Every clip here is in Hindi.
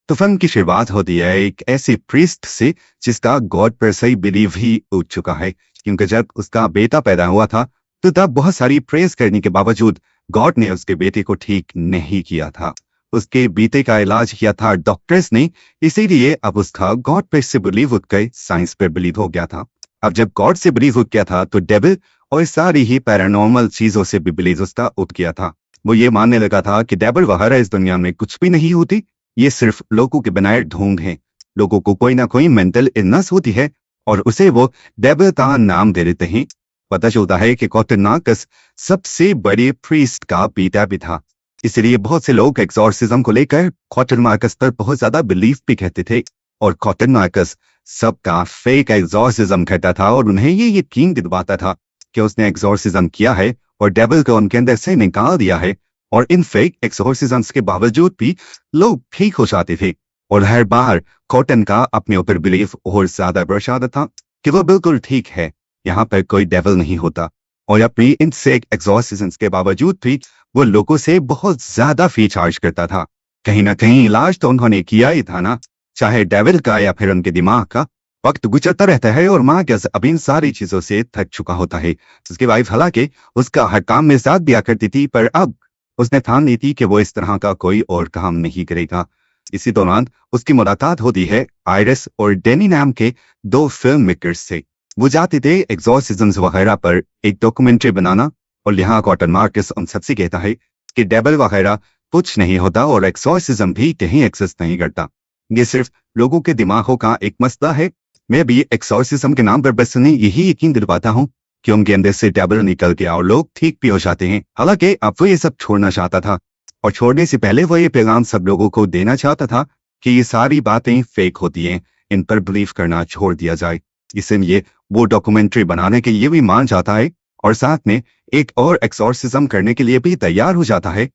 तो फिल्म की शुरुआत होती है एक ऐसे प्रीस्ट से जिसका गॉड पर सही बिलीव ही उठ चुका है, क्योंकि जब उसका बेटा पैदा हुआ था तो तब बहुत सारी प्रेस करने के बावजूद गॉड ने उसके बेटे को ठीक नहीं किया था। उसके बेटे का इलाज किया था डॉक्टर्स ने, इसीलिए अब उसका गॉड पर से बिलीव उठ गए साइंस पर बिलीव हो गया था। अब जब गॉड से बिलीव उठ गया था तो डेविल और सारी ही पैरानॉर्मल चीजों से भी बिलीव उसका उठ गया था। वो ये मानने लगा था कि डेविल वगैरह इस दुनिया में कुछ भी नहीं होती, ये सिर्फ लोगों के बनाए ढोंग हैं। लोगों को कोई ना कोई मेंटल इलनेस होती है और उसे वो डेविल का नाम दे देते हैं। पता चलता है कि कॉटरनाकस सबसे बड़े प्रीस्ट का बेटा भी था, इसलिए बहुत से लोग एक्सॉर्सिज्म को लेकर कॉटरनाकस पर बहुत ज्यादा बिलीफ भी कहते थे और कॉटरनाकस सबका फेक एक्सॉर्सिज्म कहता था और उन्हें ये यकीन दिलवाता था कि उसने एक्सॉर्सिज्म किया है और डेविल को उनके अंदर से निकाल दिया है। और इन फेक एक्सॉर्सिज्म्स के बावजूद भी लोग ठीक हो जाते थे और हर बार कॉटन का अपने ऊपर बिलीफ और ज्यादा बढ़ जाता था कि वो बिल्कुल ठीक है, यहाँ पर कोई डेविल नहीं होता। और अपनी इन फेक एक्सॉर्सिज्म्स के बावजूद भी वो लोगों से बहुत ज्यादा फी चार्ज करता था। कहीं ना कहीं इलाज तो उन्होंने किया ही था ना, चाहे डेविल का या फिर उनके दिमाग का। वक्त गुजरता रहता है और माँ अब इन सारी चीजों से थक चुका होता है। उसकी वाइफ हालांकि उसका हर काम में साथ दिया करती थी, पर अब उसने ठान ली थी कि वो इस तरह का कोई और काम नहीं करेगा। इसी दौरान उसकी मुलाकात होती है आयरिस और डेनी नाम के दो फिल्म मेकर्स से। वो जाते थे एक्सॉर्सिज्म्स वगैरह पर एक डॉक्यूमेंट्री बनाना और यहाँ कॉटरनाकस उन सबसे कहता है कि डेविल वगैरह कुछ नहीं होता और एक्सॉर्सिज्म भी कहीं एक्सिस्ट नहीं करता, ये सिर्फ लोगों के दिमागों का एक मसला है। मैं भी एक्सॉर्सिज्म के नाम पर बस उन्हें यही यकीन दिलवाता हूँ कि उनके अंदर से डेविल निकल गया और लोग ठीक भी हो जाते हैं। हालांकि अब वो ये सब छोड़ना चाहता था और छोड़ने से पहले वो ये पैगाम सब लोगों को देना चाहता था कि ये सारी बातें फेक होती हैं, इन पर बिलीव करना छोड़ दिया जाए। इसलिए वो डॉक्यूमेंट्री बनाने के लिए भी मान जाता है और साथ में एक और एक्सॉर्सिज्म करने के लिए भी तैयार हो जाता है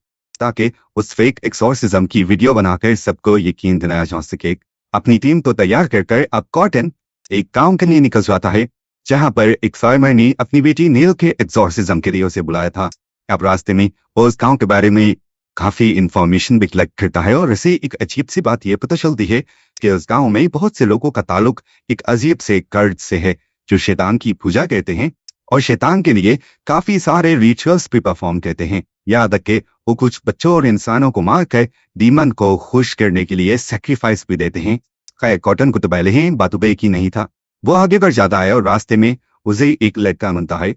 ताकि उस फेक एक्सॉर्सिज्म की वीडियो बनाकर सबको यकीन दिलाया जा सके। अपनी टीम तो तैयार कर अब कॉटन एक काम के लिए निकल जाता है जहां पर एक फार्मर ने अपनी बेटी नील के एक्सॉर्सिज्म के लिए उसे बुलाया था। अब रास्ते में वो उस गांव के बारे में काफी इंफॉर्मेशन भी कलेक्ट करता है और इसे एक अजीब सी बात ये पता चलती है कि उस गांव में बहुत से लोगों का ताल्लुक एक अजीब से कर्ज से है जो शैतान की पूजा करते हैं और शैतान के लिए काफी सारे रिचुअल्स भी परफॉर्म करते हैं। याद तक के वो कुछ बच्चों और इंसानों को मारकर डीमन को खुश करने के लिए सैक्रिफाइस भी देते हैं। खैर कॉटन को तो पहले ही बातों पे की नहीं था। वो आगे बढ़ जाता है और रास्ते में उसे एक लड़का मिलता है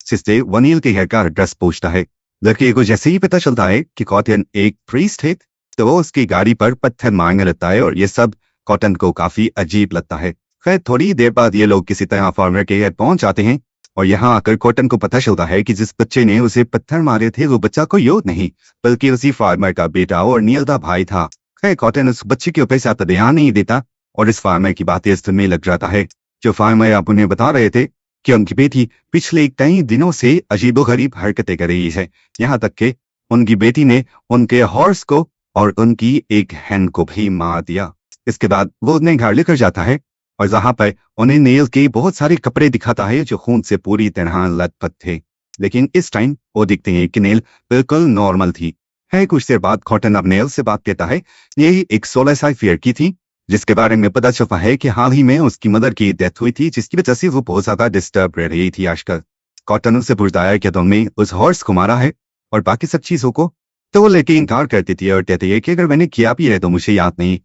जिससे वनील के घर का एड्रेस पूछता है। लड़के को जैसे ही पता चलता है कि कॉटन एक प्रीस्ट है तो वो उसकी गाड़ी पर पत्थर मारने लगता है और ये सब कॉटन को काफी अजीब लगता है। खैर थोड़ी देर बाद ये लोग किसी तरह फार्मर के घर पहुंच जाते हैं और यहाँ आकर कॉटन को पता चलता है कि जिस बच्चे ने उसे पत्थर मारे थे वो बच्चा कोई और नहीं बल्कि उसी फार्मर का बेटा और नील का भाई था। खैर कॉटन उस बच्चे के ऊपर ज्यादा ध्यान नहीं देता और इस फार्मर की बातें सुनने लग जाता है। जो फार्मर आप उन्हें बता रहे थे कि उनकी बेटी पिछले कई दिनों से अजीबोगरीब हरकतें कर रही है, यहाँ तक कि उनकी बेटी ने उनके हॉर्स को और उनकी एक हैन को भी मार दिया। इसके बाद वो उन्हें घर लेकर जाता है और जहां पर उन्हें नील के बहुत सारे कपड़े दिखाता है जो खून से पूरी तरह लथपथ थे। लेकिन इस टाइम वो दिखते हैं कि नील बिल्कुल नॉर्मल थी। है कुछ देर बाद कॉटन अब नील से बात करता है। यही एक 16 साल फियर की थी जिसके बारे में पता चलता है कि हाल ही में उसकी मदर की डेथ हुई थी जिसकी वजह से वो बहुत ज्यादा डिस्टर्ब रह रही थी आजकल। कॉटन उससे पूछता है कि तुमने उस हॉर्स को मारा है और बाकी सब चीजों को, तो वो लेके इनकार करती थी और कहती है कि अगर मैंने किया भी है तो मुझे याद नहीं।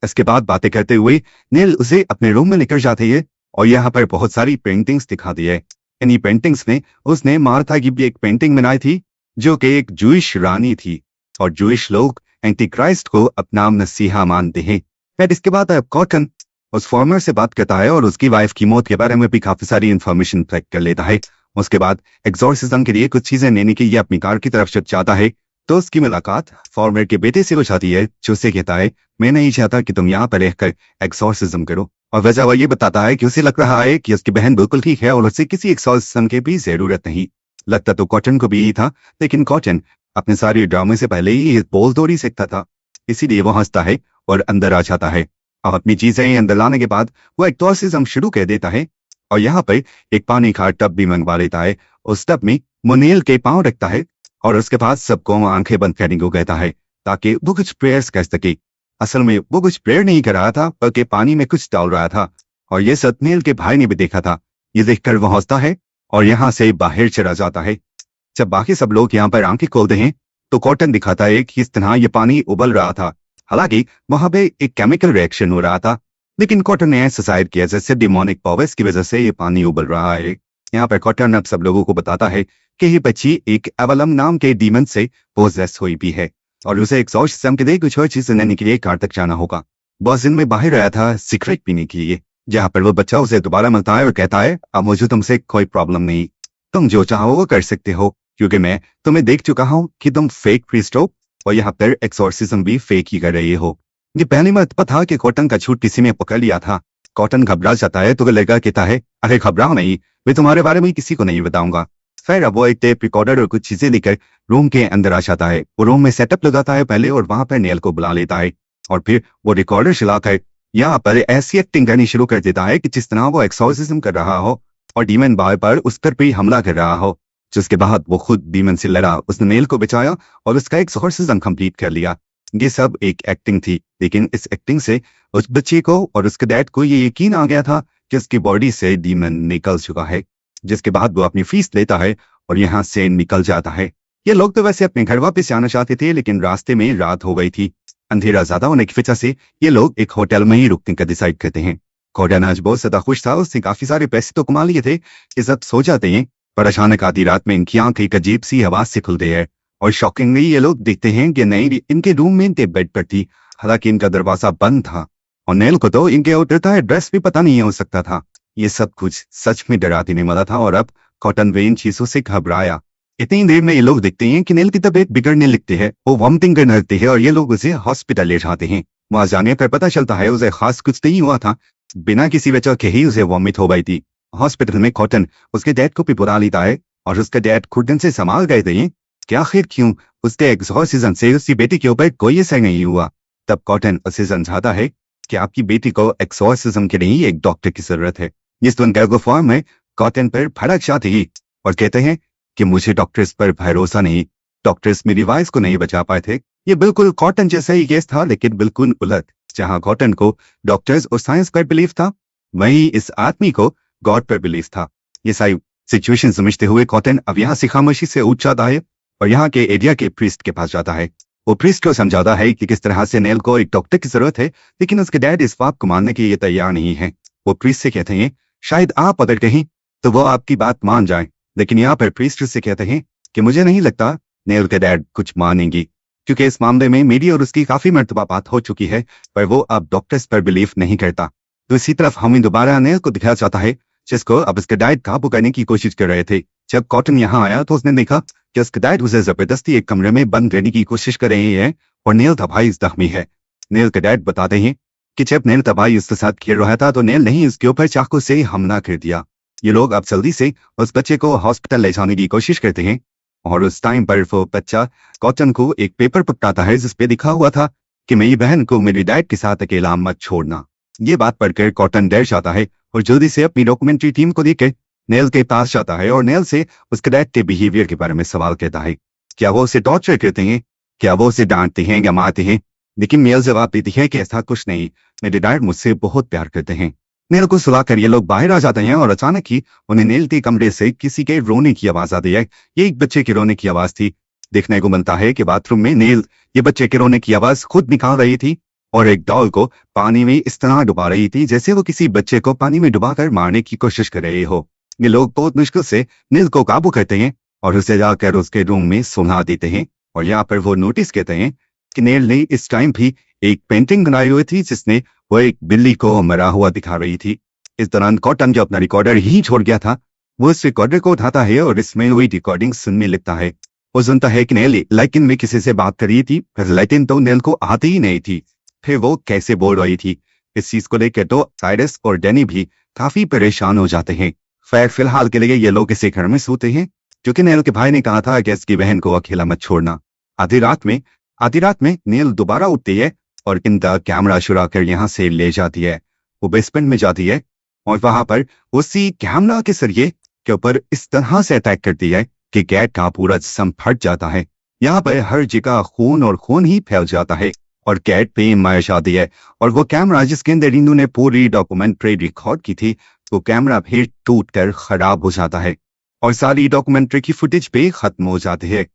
इसके बाद बातें करते हुए नील उसे अपने रूम में लेकर जाती है और यहाँ पर बहुत सारी पेंटिंग्स दिखाती है। इन्हीं पेंटिंग्स में उसने मार्था की भी एक पेंटिंग बनाई थी जो कि एक जूइश रानी थी और जूइश लोग एंटी क्राइस्ट को अपना मसीहा मानते हैं। फिर इसके बाद अब कॉटन उस फार्मर से बात करता है और उसकी वाइफ की मौत के बारे में भी काफी सारी इंफॉर्मेशन कलेक्ट कर लेता है। उसके बाद एक्सॉर्सिज्म के लिए कुछ चीजें लेने के लिए अपनी कार की तरफ चल जाता है तो उसकी मुलाकात फार्मर के बेटे से हो जाती है जो उसे कहता है मैं नहीं चाहता कि तुम यहाँ पर रहकर एक्सॉर्सिज्म करो। और वजह वो ये बताता है कि उसे लग रहा है कि उसकी बहन बिल्कुल ठीक है और उसे किसी एक्सॉर्सिज्म की भी जरूरत नहीं। लगता तो कॉटन को भी यही था, लेकिन कॉटन अपने सारे ड्रामे से पहले ही बोल दौड़ी सीखता था, इसीलिए वो हंसता है और अंदर आ जाता है। अब अपनी चीजें अंदर लाने के बाद वो एक्सॉर्सिज्म शुरू कर देता है और यहाँ पर एक पानी का टब भी मंगवा लेता है। उस टब में मुनील के पांव रखता है और उसके बाद सबको आंखें बंद करने को कहता है ताकि वो कुछ प्रेयर्स कर सके। असल में वो कुछ प्रेयर नहीं कर रहा था बल्कि पानी में कुछ डाल रहा था, और ये सब नेल के भाई ने भी देखा था। ये देखकर वो हंसता है और यहाँ से बाहर चला जाता है। जब बाकी सब लोग यहाँ पर आंखें खोलते हैं तो कॉटन दिखाता है कि इस तरह ये पानी उबल रहा था। हालांकि वहां पे एक केमिकल रिएक्शन हो रहा था, लेकिन कॉटन ने ऐसा जाहिर किया जैसे डिमोनिक पावर्स की वजह से ये पानी उबल रहा है। यहाँ पर कॉटन अब सब लोगों को बताता है कि ये बच्ची एक एवलम नाम के डीमन से पोजेस हुई भी है और उसे एक्सॉर्सिज्म के लिए कुछ और चीज लेने के लिए कार तक जाना होगा। बॉस दिन में बाहर आया था सिगरेट पीने के लिए, जहाँ पर वो बच्चा उसे दोबारा मिलता है और कहता है अब मुझे तुमसे कोई प्रॉब्लम नहीं, तुम जो चाहो वो कर सकते हो, क्योंकि मैं तुम्हें देख चुका हूँ कि तुम फेक प्रीस्ट हो और यहाँ पर एक्सॉर्सिज्म भी फेक ही कर रही हो। ये पहली मर्तबा था कि कॉटन का झूठ किसी ने पकड़ लिया था। कॉटन घबरा जाता है तो लड़का कहता है अरे घबराओ नहीं, मैं तुम्हारे बारे में किसी को नहीं बताऊंगा। फिर अब वो एक टेप रिकॉर्डर और कुछ चीजें लेकर रूम के अंदर आ जाता है। वो रूम में सेटअप लगाता है पहले और वहां पर नेल को बुला लेता है और फिर वो रिकॉर्डर चलाकर यहाँ पर ऐसी एक्टिंग करनी शुरू कर देता है कि जिस तरह वो एक्सॉर्सिज्म कर रहा हो और डीमन बार पर उस पर भी हमला कर रहा हो। जिसके बाद वो खुद डीमन से लड़ा, उसने नेल को बचाया और उसका एक्सॉर्सिज्म कंप्लीट कर लिया। ये सब एक एक्टिंग थी, लेकिन इस एक्टिंग से उस बच्चे को और उसके डैड को ये यकीन आ गया था कि उसकी बॉडी से डीमन निकल चुका है। जिसके बाद वो अपनी फीस लेता है और यहाँ से निकल जाता है। ये लोग तो वैसे अपने घर वापस जाना चाहते थे, लेकिन रास्ते में रात हो गई थी। अंधेरा ज्यादा होने की वजह से ये लोग एक होटल में ही रुकने का डिसाइड करते हैं। कॉटन आज बहुत ज्यादा खुश था, उसने काफी सारे पैसे तो कमा लिए थे कि सब सो जाते हैं, पर अचानक आधी रात में इनकी आंखें एक अजीब सी आवाज से खुलती है और शॉकिंगली ये लोग देखते हैं कि नई इनके रूम में इनके बेड पर थी, हालांकि इनका दरवाजा बंद था और नेल को तो इनके उतरता एड्रेस भी पता नहीं हो सकता था। ये सब कुछ सच में डरा देने वाला था और अब कॉटन वे इन चीजों से घबराया। इतनी देर में ये लोग देखते हैं कि नेल की तबीयत बिगड़ने लगती है, वो वॉमिटिंग करने लगती है और ये लोग उसे हॉस्पिटल ले जाते हैं। वहां जाने पर पता चलता है उसे खास कुछ नहीं हुआ था, बिना किसी वजह के ही उसे वॉमिट हो गई थी। हॉस्पिटल में कॉटन उसके डैड को भी बुला लेता है और उसके डैड खुदन से संभाल गए थे कि आखिर क्यों उसके एक्सॉर्सिज्म से उसकी बेटी के ऊपर कोई असर नहीं हुआ। तब कॉटन उसे समझाता है कि आपकी बेटी को एक्सॉर्सिज्म के लिए एक डॉक्टर की जरूरत है। इस फॉर्म में कॉटन पर भड़क जाती है और कहते हैं कि मुझे डॉक्टर्स पर भरोसा नहीं, डॉक्टर्स मेरी वाइफ को नहीं बचा पाए थे। ये बिल्कुल कॉटन जैसा ही केस था, लेकिन बिल्कुल उलट। जहां कॉटन को डॉक्टर्स और साइंस पर बिलीफ था, वहीं इस आदमी को गॉड पर बिलीफ था। ये सारी सिचुएशन समझते हुए कॉटन अब यहाँ से खामोशी से उठ जाता है और यहाँ के एरिया के प्रीस्ट के पास जाता है। वो प्रीस्ट को समझाता है कि किस तरह से नेल को एक डॉक्टर की जरूरत है, लेकिन उसके डैड इस बात को मानने के लिए तैयार नहीं है। वो प्रीस्ट से कहते हैं शायद आप अगर कहीं तो वो आपकी बात मान जाए, लेकिन यहाँ पर प्रीस्ट से कहते हैं कि मुझे नहीं लगता नेल के डैड कुछ मानेंगी, क्योंकि इस मामले में मेरी और उसकी काफी मर्तबा बात हो चुकी है, पर वो अब डॉक्टर्स पर बिलीफ नहीं करता। दूसरी तरफ हमें दोबारा नेल को दिखाया जाता है जिसको अब उसके डैड काबू करने की कोशिश कर रहे थे। जब कॉटन यहाँ आया तो उसने देखा कि उसके डैड उसे जबरदस्ती एक कमरे में बंद रहने की कोशिश कर रहे हैं और नेल तबाही जख्मी है। नेल के डैड बताते हैं कि जब नेल तबाही उसके साथ खेल रहा था तो नेल ने ही उसके ऊपर चाकू से हमला कर दिया। ये लोग अब जल्दी से उस बच्चे को हॉस्पिटल ले जाने की कोशिश करते हैं और उस टाइम पर वो बच्चा कॉटन को एक पेपर पकड़ाता है जिसपे लिखा हुआ था कि मेरी बहन को मेरी डैड के साथ अकेला मत छोड़ना। ये बात पढ़कर कॉटन डर जाता है और जल्दी से अपनी डॉक्यूमेंट्री टीम को देकर नेल के पास जाता है और नेल से उसके डैड के बिहेवियर के बारे में सवाल करता है। क्या वो उसे टॉर्चर करते हैं, क्या वो उसे डांटते हैं या मारते हैं? लेकिन नेल जवाब देती है कि ऐसा कुछ नहीं, मेरे डैड मुझसे बहुत प्यार करते हैं। नेल को सुलाकर ये लोग बाहर आ जाते हैं और अचानक ही उन्हें नेल के कमरे से किसी के रोने की आवाज आती है। ये एक बच्चे के रोने की आवाज थी। देखने को मिलता है कि बाथरूम में नेल ये बच्चे के रोने की आवाज खुद निकाल रही थी और एक डॉल को पानी में इस तरह डुबा रही थी जैसे वो किसी बच्चे को पानी में डुबाकर मारने की कोशिश कर रहे हो। ये लोग बहुत मुश्किल से नेल को काबू करते हैं और उसे जाकर उसके रूम में सुला देते हैं और यहाँ पर वो नोटिस कहते हैं कि नेल ने इस टाइम भी एक पेंटिंग बनाई हुई थी जिसने वो एक बिल्ली को मरा हुआ दिखा रही थी। इस दौरान कॉटन जो अपना रिकॉर्डर ही छोड़ गया था वो इस रिकॉर्डर को उठाता है और इसमें हुई रिकॉर्डिंग सुनने लगता है। वो सुनता है कि नेल लेकिन में किसी से बात कर रही थी, लेकिन तो नेल को आती ही नहीं थी। फिर वो कैसे बोल रही थी, इस चीज को लेकर तो साइरस और डैनी भी काफी परेशान हो जाते हैं। फिलहाल के लिए ये लोग इसे घर में सोते हैं क्योंकि नेल के भाई ने कहा था कि इसकी बहन को अकेला मत छोड़ना। आधी रात में नेल दोबारा उठती है और इनका कैमरा चुरा कर यहाँ से ले जाती है। वो बेसमेंट में जाती है और वहां पर उसी कैमरा के जरिए के ऊपर इस तरह से अटैक करती है कि कैट का पूरा जिस्म फट जाता है। यहाँ पर हर जगह खून और खून ही फैल जाता है और कैट पे इमायश आती है और वो कैमरा जिसके अंदर इन्होंने पूरी डॉक्यूमेंट्री रिकॉर्ड की थी, वो कैमरा फिर टूट कर खराब हो जाता है और सारी डॉक्यूमेंट्री की फुटेज पे खत्म हो जाती है।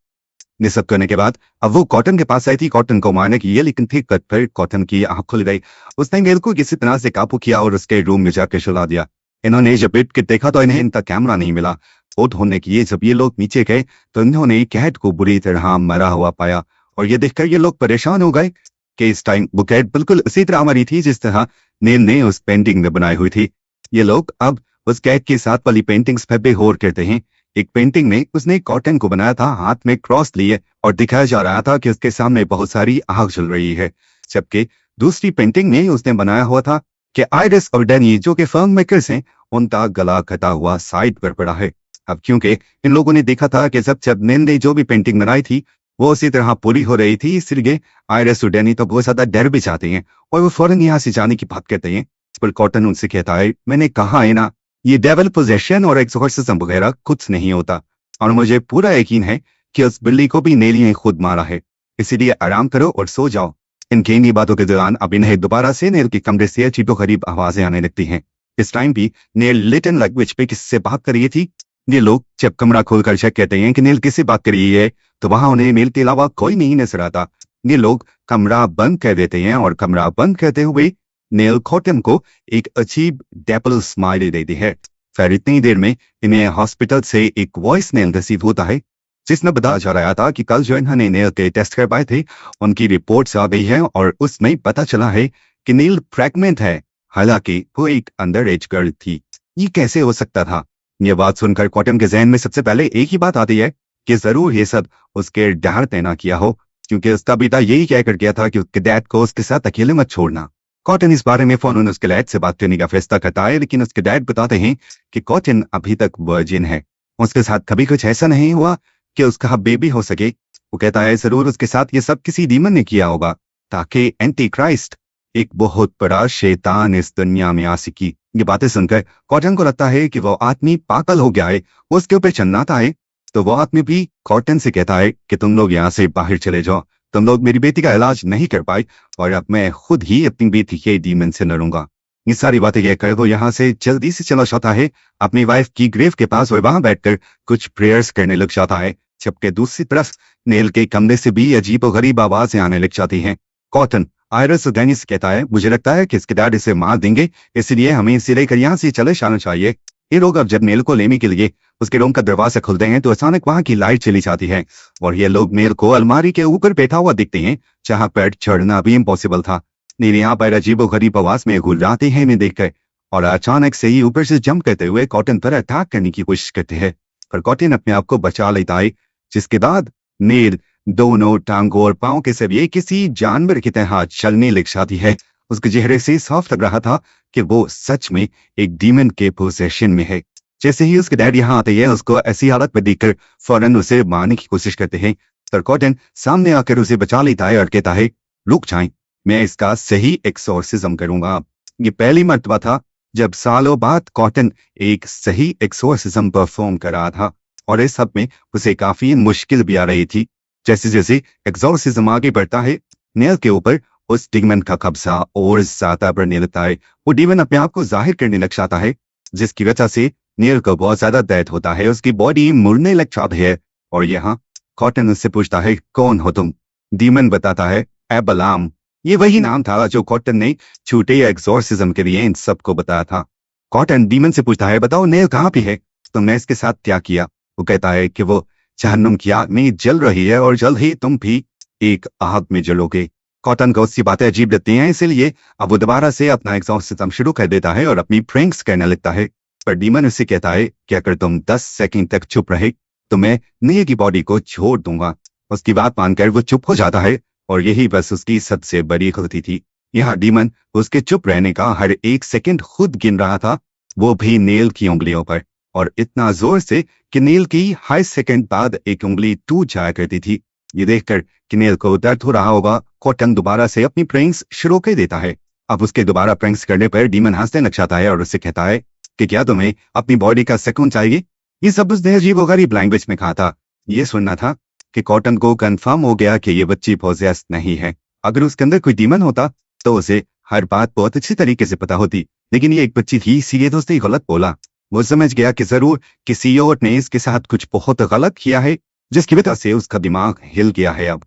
ये सब करने के बाद अब वो कॉटन के पास आई थी कॉटन को मारने की, लेकिन ठीक कट पर कॉटन की आंख खुल गई। उसने नेल को किसी तरह से काबू किया और उसके रूम में जाकर सुला दिया। इन्होंने जब बैठ के देखा तो इन्हें इनका कैमरा नहीं मिला। फोट होने की जब ये लोग नीचे गए तो इन्होंने कैट को बुरी तरह मरा हुआ पाया और ये देखकर ये लोग परेशान हो गए कि इस टाइम वो कैट बिल्कुल उसी तरह मरी थी जिस तरह नेल ने उस पेंटिंग में बनाई हुई थी। ये लोग अब उस कैट के साथ वाली पेंटिंग्स पर बेहोर करते हैं। एक पेंटिंग में उसने कॉटन को बनाया था हाथ में क्रॉस लिए और दिखाया जा रहा था कि उसके सामने बहुत सारी आग जल रही है, जबकि दूसरी पेंटिंग में उसने बनाया हुआ था कि आयरिस और डैनी जो कि फिल्म मेकर्स हैं उनका गला कटा हुआ साइड पर पड़ा है। अब क्योंकि इन लोगों ने देखा था कि जब नेल ने जो भी पेंटिंग बनाई थी वो उसी तरह पूरी हो रही थी, इसलिए आयरिस और डैनी तो बहुत ज्यादा डर भी जाते हैं और वो फौरन यहाँ से जाने की बात कहते हैं। पर कॉटन उनसे कहता है, मैंने कहा है ना, ये डेविल पोजेशन और एक्सोर्सिज्म वगैरह कुछ नहीं होता और मुझे पूरा यकीन है कि उस बिल्ली को भी नेली ने खुद मारा है, इसीलिए आराम करो और सो जाओ। इनकी इन्हीं बातों के दौरान अब इन्हें दोबारा से नेल के कमरे से अजीबो गरीब आवाजें आने लगती हैं। इस टाइम भी नेल लिटन लैंग्वेज पे किससे बात कर रही थी। ये लोग जब कमरा खोलकर चेक कहते हैं कि नेल किससे बात कर रही है तो वहां उन्हें नेल के अलावा कोई नहीं नजर आता। ये लोग कमरा बंद कर देते हैं और कमरा बंद करते हुए नेल कॉटन को एक अजीब डेपल स्माइल देती है। फिर इतनी देर में इन्हें हॉस्पिटल से एक वॉइस मेल रिसीव होता है जिसमें बताया जा रहा था कि कल जो इन्होंने नेल के टेस्ट करवाए थे उनकी रिपोर्ट्स आ गई है और उसमें पता चला है कि नेल प्रेग्नेंट है, हालांकि वो एक अंडर एज गर्ल थी। ये कैसे हो सकता था? ये बात सुनकर कॉटन के जहन में सबसे पहले एक ही बात आती है कि जरूर ये सब उसके डैड ने ना किया हो, क्योंकि उसका बेटा यही कहकर गया था कि उसके डैड को उसके साथ अकेले मत छोड़ना। कॉटन इस बारे में फौरन उसके डैड से बात करने का फैसला करता है, लेकिन उसके डैड बताते हैं कि कॉटन अभी तक वर्जिन है, उसके साथ कभी कुछ ऐसा नहीं हुआ कि उसका बेबी हो सके। वो कहता है जरूर उसके साथ ये सब किसी डीमन ने किया होगा ताकि एंटी क्राइस्ट, एक बहुत बड़ा शैतान इस दुनिया में आ सकी। ये बातें सुनकर कॉटन को लगता है कि वो आदमी पागल हो गया है, वो उसके ऊपर चिल्लाता है। तो वो आदमी भी कॉटन से कहता है कि तुम लोग यहाँ से बाहर चले जाओ, तुम लोग मेरी बेटी का इलाज नहीं कर पाए और अब मैं खुद ही अपनी बेटी के डीमन से लड़ूंगा। ये सारी बातें कहकर वो यहाँ से जल्दी से चला जाता है अपनी वाइफ की ग्रेव के पास और वहां बैठकर कुछ प्रेयर्स करने लग जाता है, जबकि दूसरी तरफ नेल के कमरे से भी अजीब और गरीब आवाजें आने लग जाती हैं। कॉटन आयरस और डैनी से कहता है, मुझे लगता है कि इसके डैड इसे मार देंगे, इसलिए हमें इसे लेकर यहाँ से चले जाना चाहिए। ये लोग अब जब नेल को लेने के लिए उसके रूम का दरवाजा खुलते हैं तो अचानक वहां की लाइट चली जाती है और ये लोग नेल को अलमारी के ऊपर बैठा हुआ दिखते हैं जहां पर चढ़ना भी इम्पॉसिबल था। नेल यहाँ पर अजीबो गरीब आवाज में गुर्राते हैं इन्हें देखकर और अचानक से ही ऊपर से जंप करते हुए कॉटन पर अटैक करने की कोशिश करते हैं, पर कॉटन अपने आप को बचा लेता है, जिसके बाद नेल दोनों टांगों और पांव के जरिए किसी जानवर की तरह चलने लग जाती है। उसके चेहरे से साफ लग रहा था कि वो सच में एक डीमन के पोजेशन में है। जैसे ही उसके डैड यहाँ आते हैं उसको ऐसी हालत में देखकर फौरन उसे मारने की कोशिश करते हैं, पर कॉटन सामने आकर उसे बचा लेता है और कहता है, रुक जाएं, मैं इसका सही एक्सोर्सिज्म करूंगा। ये पहली मर्तबा था जब सालों बाद कॉटन एक सही एक्सोर्सिज्म परफॉर्म कर रहा था और इस सब में उसे काफी मुश्किल भी आ रही थी। जैसे जैसे एक्सोर्सिज्म आगे बढ़ता है नेल के ऊपर उस डीमन का कब्जा और ज्यादा बढ़ने लगता है। वो डीमन अपने आप को जाहिर करने लग जाता है, जिसकी वजह से नेल को बहुत ज्यादा दर्द होता है, उसकी बॉडी मुड़ने लग जाती है और यहाँ कॉटन उससे पूछता है, कौन हो तुम? डीमन बताता है, एबलाम। ये वही नाम था जो कॉटन ने छूटे एक्सोर्सिज्म के लिए इन सबको बताया था। कॉटन डीमन से पूछता है, बताओ नेल कहाँ पे है, तुमने इसके साथ क्या किया? वो कहता है कि वो जहन्नुम की आग में जल रही है और जल्द ही तुम भी एक आग में जलोगे। कॉटन को उसकी बातें अजीब लगती हैं, इसलिए अब वो दोबारा से अपना एक्सोर्सिज्म शुरू कर देता है और अपनी प्रैंक्स करने लगता है, पर डीमन उससे कहता है कि अगर तुम 10 सेकंड तक चुप रहे तो मैं नेल की बॉडी को छोड़ दूंगा। उसकी बात मानकर वो चुप हो जाता है और यही बस उसकी सबसे बड़ी गलती थी। यहाँ डीमन उसके चुप रहने का हर एक सेकंड खुद गिन रहा था, वो भी नेल की उंगलियों पर, और इतना जोर से कि नेल की हर सेकंड बाद एक उंगली टूट जाया करती थी। ये देखकर कि नेल को दर्द हो रहा होगा, कॉटन दोबारा से अपनी प्रैंक्स शुरू कर देता है। अब उसके दोबारा प्रैंक्स करने पर डीमन हंसने लग जाता है और उससे कहता है कि क्या तुम्हें अपनी बॉडी का सुकून चाहिए? ये सब उसने अजीब और गरीब लैंग्वेज में कहा था। ये सुनना था कि कॉटन को कंफर्म हो गया कि ये बच्ची पोजेस्ड नहीं है अगर उसके अंदर कोई डीमन होता तो उसे हर बात बहुत अच्छी तरीके से पता होती, लेकिन ये एक बच्ची थी इसीलिए तो उसने गलत बोला। वो समझ गया कि जरूर किसी और ने इसके साथ कुछ बहुत गलत किया है, जिसकी वजह से उसका दिमाग हिल गया है। अब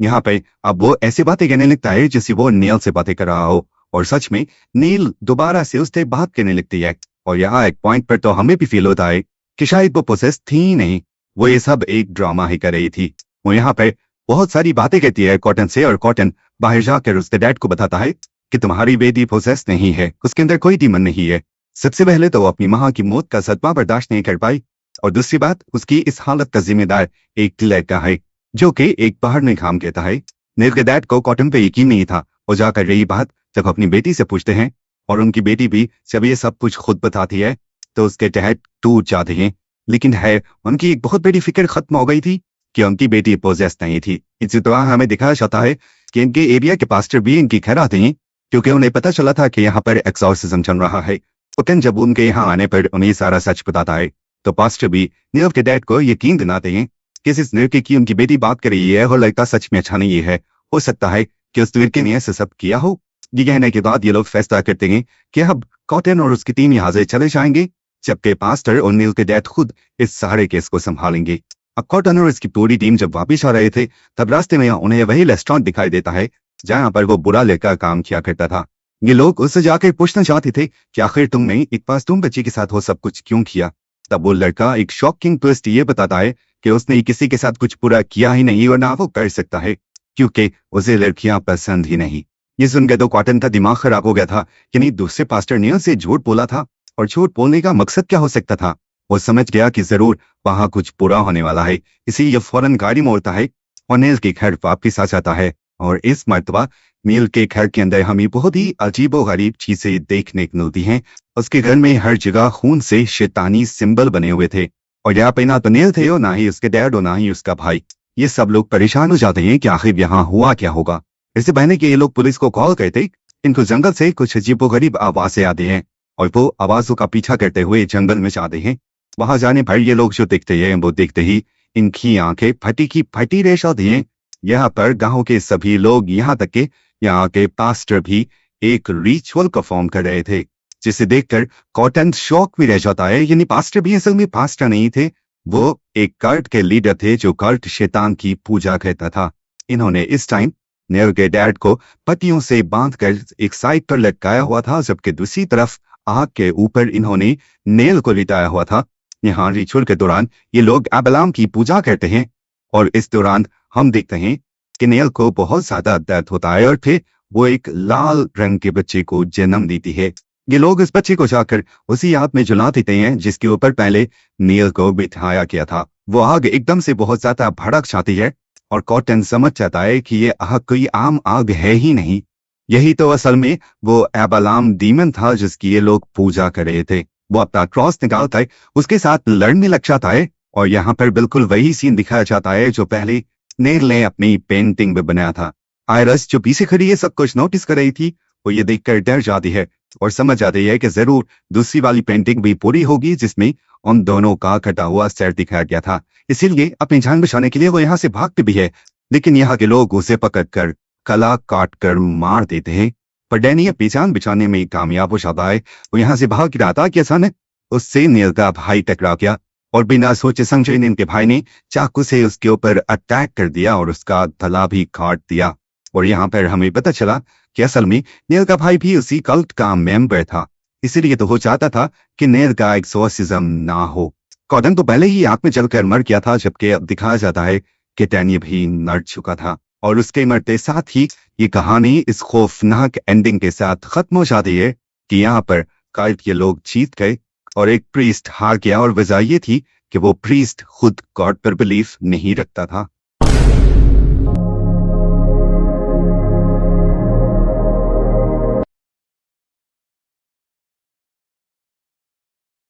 यहाँ पे अब वो ऐसी बातें कहने लगता है जैसे वो नील से बातें कर रहा हो, और सच में नील दोबारा से उससे बात करने लगती है। और यहाँ एक पॉइंट पर तो हमें भी फील होता है कि शायद वो पोसेस थी ही नहीं, वो ये सब एक ड्रामा ही कर रही थी। वो यहाँ पे बहुत सारी बातें कहती है कॉटन से, और कॉटन बाहर जाकर उसके डैड को बताता है कि तुम्हारी बेटी पोसेस नहीं है, उसके अंदर कोई डीमन नहीं है। सबसे पहले तो वो अपनी माँ की मौत का सदमा बर्दाश्त नहीं कर पाई, और दूसरी बात उसकी इस हालत का जिम्मेदार एक लड़का है जो कि एक बाहर में काम कहता है। नील के डैड को कॉटन पे यकीन नहीं था। वो जाकर रही बात जब अपनी बेटी से पूछते हैं, और उनकी बेटी भी जब ये सब कुछ खुद बताती है तो उसके डैड टूट जाते हैं। लेकिन है उनकी एक बहुत बड़ी फिक्र खत्म हो गई थी कि उनकी बेटी पोजेस नहीं थी। इसी तरह हमें दिखाया जाता है कि इनके एरिया के पास्टर भी इनकी खैर आते हैं, क्योंकि उन्हें पता चला था कि यहाँ पर एक्सॉर्सिज्म चल रहा है। लेकिन जब उनके यहाँ आने पर उन्हें सारा सच बताता है तो पास्टर भी नील के डैड को यकीन दिलाते हैं कि इस लड़के की उनकी बेटी बात कर रही है और लड़का सच में अच्छा नहीं है। हो सकता है कि उस लड़के ने ऐसा सब किया हो। ये कहने के बाद ये लोग फैसला करते हैं कि अब कॉटन और उसकी टीम यहाँ से चले जाएंगे, जबकि पास्टर और नील के डैड खुद इस सारे केस को संभालेंगे। अब कॉटन और इसकी पूरी टीम जब वापिस आ रहे थे तब रास्ते में उन्हें वही रेस्टोरेंट दिखाई देता है जहाँ पर वो बुरा लड़का काम किया करता था। ये लोग उससे जाकर पूछना चाहते थे कि आखिर तुमने एक मासूम बच्ची के साथ वो सब कुछ क्यों किया। तब वो लड़का एक शॉकिंग ट्विस्ट ये बताता है कि उसने किसी के साथ कुछ बुरा किया ही नहीं और ना वो कर सकता है, क्योंकि उसे लड़कियां पसंद ही नहीं। ये सुनकर तो कॉटन का दिमाग खराब हो गया था कि नहीं दूसरे पास्टर ने उसे झूठ बोला था, और झूठ बोलने का मकसद क्या हो सकता था। वो समझ गया कि जरूर वहां कुछ बुरा होने वाला है, इसीलिए फौरन गाड़ी मोड़ता है और नील के घर वापिस आ जाता है। और इस मर्तबा नील के घर के अंदर हमें बहुत ही अजीबो गरीब चीजें देखने को मिलती हैं। उसके घर में हर जगह खून से शैतानी सिंबल बने हुए थे, और यहाँ पे ना तो नील थे और ना ही उसके डैड और ना ही उसका भाई। ये सब लोग परेशान हो जाते हैं कि आखिर यहाँ हुआ क्या होगा। इससे पहले कि ये लोग पुलिस को कॉल करते, इनको जंगल से कुछ अजीबोगरीब आवाजें आती हैं, और वो आवाजों का पीछा करते हुए जंगल में जाते हैं। वहां जाने पर ये लोग जो देखते हैं वो देखते ही इनकी आंखें फटी की फटी रह जाती हैं। यहाँ पर गांव के सभी लोग, यहाँ तक के यहाँ के पास्टर भी एक रिचुअल परफॉर्म कर रहे थे, जिसे देखकर कॉटन शॉक में रह जाता है। यानी पास्टर भी असल में पास्टर नहीं थे, वो एक कल्ट के लीडर थे जो कल्ट शैतान की पूजा करता था। इन्होंने इस टाइम नील के डैड को पत्तियों से बांधकर एक साइड पर लटकाया हुआ था, जबकि दूसरी तरफ आग के ऊपर इन्होंने नील को लिटाया हुआ था। यहाँ रिचुअल के दौरान ये लोग एबलाम की पूजा करते हैं, और इस दौरान हम देखते हैं कि नील को बहुत ज्यादा दर्द होता है और फिर वो एक लाल रंग के बच्चे को जन्म देती है। ये लोग इस बच्चे को जाकर उसी आग में जला देते हैं जिसके ऊपर पहले नील को बिठाया गया था। वो आग एकदम से बहुत ज्यादा भड़क जाती है, और कॉटन समझ जाता है कि ये आग कोई आम आग है ही नहीं, यही तो असल में वो एबलाम डीमन था जिसकी ये लोग पूजा कर रहे थे। वो अपना क्रॉस निकालता है, उसके साथ लड़ने लग जाता है, और यहाँ पर बिल्कुल वही सीन दिखाया जाता है जो पहले नील ने अपनी पेंटिंग में बनाया था। आयरस जो पीछे खड़ी है सब कुछ नोटिस कर रही थी, वो ये देखकर डर जाती है और समझ जाती है कि जरूर दूसरी वाली पेंटिंग भी पूरी होगी जिसमें उन दोनों का कटा हुआ सर दिखाया गया था। इसीलिए अपनी जान बचाने के लिए वो यहाँ से भागती भी है, लेकिन यहाँ के लोग उसे पकड़कर गला काट कर मार देते हैं। पर डैनी अपनी जान बचाने में कामयाब हो जाता है। वो यहाँ से भाग रहा था कि अचानक उससे नील का भाई टकरा गया, और बिना सोचे समझे इनके भाई ने चाकू से उसके ऊपर अटैक कर दिया और उसका गला भी काट दिया। और यहाँ पर हमें पता चला कि असल में नील का भाई भी उसी कल्ट का मेंबर था, इसीलिए तो हो चाहता था कि नील का एक्सोर्सिज्म ना हो। कॉटन तो पहले ही आग में जलकर मर गया था, जबकि अब दिखाया जाता है कि डैनी भी मर चुका था, और उसके मरते साथ ही ये कहानी इस खौफनाक एंडिंग के साथ खत्म हो जाती है कि यहाँ पर कल्ट के लोग जीत गए और एक प्रीस्ट हार गया, और वजह ये थी कि वो प्रीस्ट खुद गॉड पर बिलीफ नहीं रखता था।